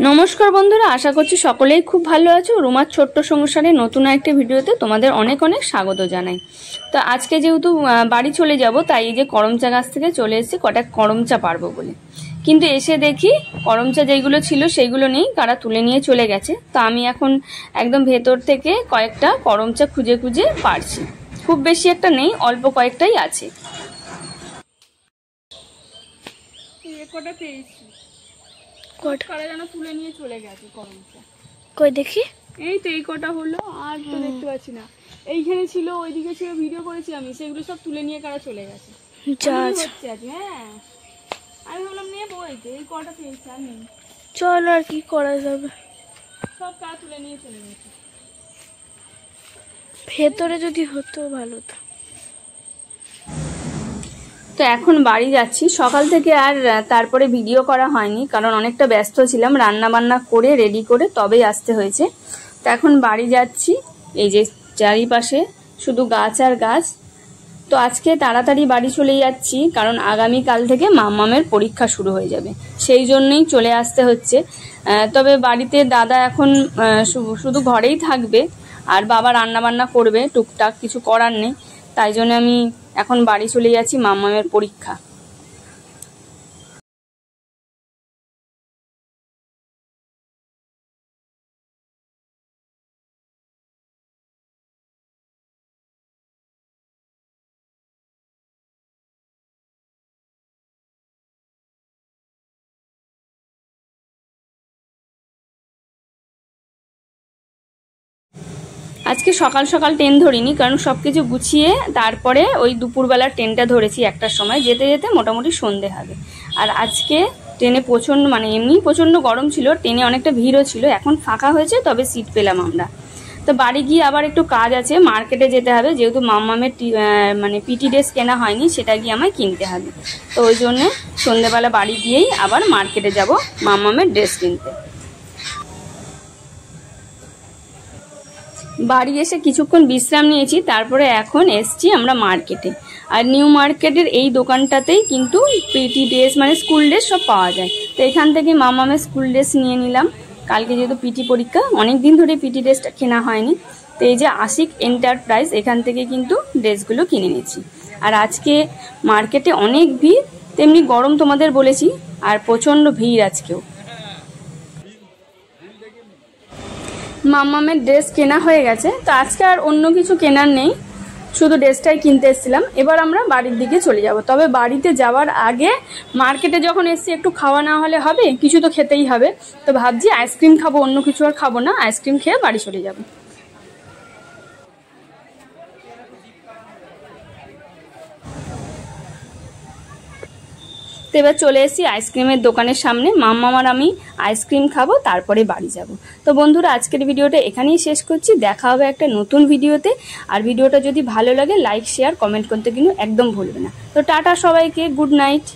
নমস্কার বন্ধুরা, আশা করছি সকলেই খুব ভালো আছো। রুমার ছোট্ট সংসারে নতুন একটা ভিডিওতে তোমাদের অনেক অনেক স্বাগত জানাই। তো আজকে যেহেতু বাড়ি চলে যাব, তাই এই যে করমচা গাছ থেকে চলে এসেছি কটা করমচা পারবো বলে। কিন্তু এসে দেখি করমচা যেগুলো ছিল সেইগুলো নেই, কারা তুলে নিয়ে চলে গেছে। তো আমি এখন একদম ভেতর থেকে কয়েকটা করমচা খুঁজে খুঁজে পারছি। খুব বেশি একটা নেই, অল্প কয়েকটাই আছে। কটা পেয়েছি, কারা যেন তুলে নিয়ে চলে গেছে করমচা। কই দেখি, এই তো এই কটা হলো, আর তো দেখতে পাচ্ছি না। এইখানে ছিল, ওইদিকে ছিল, ভিডিও করেছি আমি, সেগুলো সব তুলে নিয়ে কারা চলে গেছে। হ্যাঁ, আমি বললাম নেবো, এই কটা পেয়েছি আমি। চল, আর কি করা যাবে, সব কারা তুলে নিয়ে চলে গেছে। ভেতরে যদি হতো ভালো তো। তো এখন বাড়ি যাচ্ছি। সকাল থেকে আর তারপরে ভিডিও করা হয়নি, কারণ অনেকটা ব্যস্ত ছিলাম, রান্না বান্না করে রেডি করে তবেই আসতে হয়েছে। তো এখন বাড়ি যাচ্ছি। এই যে চারিপাশে শুধু গাছ আর গাছ। তো আজকে তাড়াতাড়ি বাড়ি চলে যাচ্ছি, কারণ আগামীকাল থেকে মাম্মামের পরীক্ষা শুরু হয়ে যাবে, সেই জন্যই চলে আসতে হচ্ছে। তবে বাড়িতে দাদা এখন শুধু ঘরেই থাকবে, আর বাবা রান্না বান্না করবে, টুকটাক কিছু করার নেই। তাই জন্য আমি এখন বাড়ি চলে যাচ্ছি, মাম্মামের পরীক্ষা। আজকে সকাল সকাল ট্রেন ধরিনি, কারণ সব কিছু গুছিয়ে তারপরে ওই দুপুরবেলার ট্রেনটা ধরেছি। একটার সময় যেতে যেতে মোটামুটি সন্ধে হবে। আর আজকে ট্রেনে প্রচণ্ড, মানে এমনি প্রচণ্ড গরম ছিল, ট্রেনে অনেকটা ভিড়ও ছিল। এখন ফাঁকা হয়েছে, তবে সিট পেলাম আমরা। তো বাড়ি গিয়ে আবার একটু কাজ আছে, মার্কেটে যেতে হবে, যেহেতু মাম্মামের মানে পিটি ড্রেস কেনা হয়নি, সেটা গিয়ে আমায় কিনতে হবে। তো ওই জন্যে সন্ধেবেলা বাড়ি গিয়েই আবার মার্কেটে যাব মাম্মামের ড্রেস কিনতে। বাড়ি এসে কিছুক্ষণ বিশ্রাম নিয়েছি, তারপরে এখন এসছি আমরা মার্কেটে। আর নিউ মার্কেটের এই দোকানটাতেই কিন্তু পিটি ড্রেস মানে স্কুল ড্রেস সব পাওয়া যায়। তো এখান থেকে মামামের স্কুল ড্রেস নিয়ে নিলাম। কালকে যেহেতু পিটি পরীক্ষা, অনেক দিন ধরে পিটি ড্রেসটা কেনা হয়নি। তো এই যে আশিক এন্টারপ্রাইজ, এখান থেকে কিন্তু ড্রেসগুলো কিনে নিয়েছি। আর আজকে মার্কেটে অনেক ভিড়, তেমনি গরম তোমাদের বলেছি, আর প্রচণ্ড ভিড় আজকেও। মাম্মামের ড্রেস কেনা হয়ে গেছে, তো আজকে আর অন্য কিছু কেনার নেই, শুধু ড্রেসটাই কিনতে এসেছিলাম। এবার আমরা বাড়ির দিকে চলে যাব। তবে বাড়িতে যাওয়ার আগে মার্কেটে যখন এসছি একটু খাওয়া না হলে হবে, কিছু তো খেতেই হবে। তো ভাবছি আইসক্রিম খাবো, অন্য কিছু আর খাবো না, আইসক্রিম খেয়ে বাড়ি চলে যাব। তো এবার চলে এসেছি আইসক্রিমের দোকানের সামনে। মাম্মাম আর আমি আইসক্রিম খাবো, তারপরে বাড়ি যাব। তো বন্ধুরা, আজকের ভিডিওটা এখানেই শেষ করছি। দেখা হবে একটা নতুন ভিডিওতে। আর ভিডিওটা যদি ভালো লাগে লাইক শেয়ার কমেন্ট করতে কিন্তু একদম ভুলবে না। তো টাটা সবাইকে, গুড নাইট।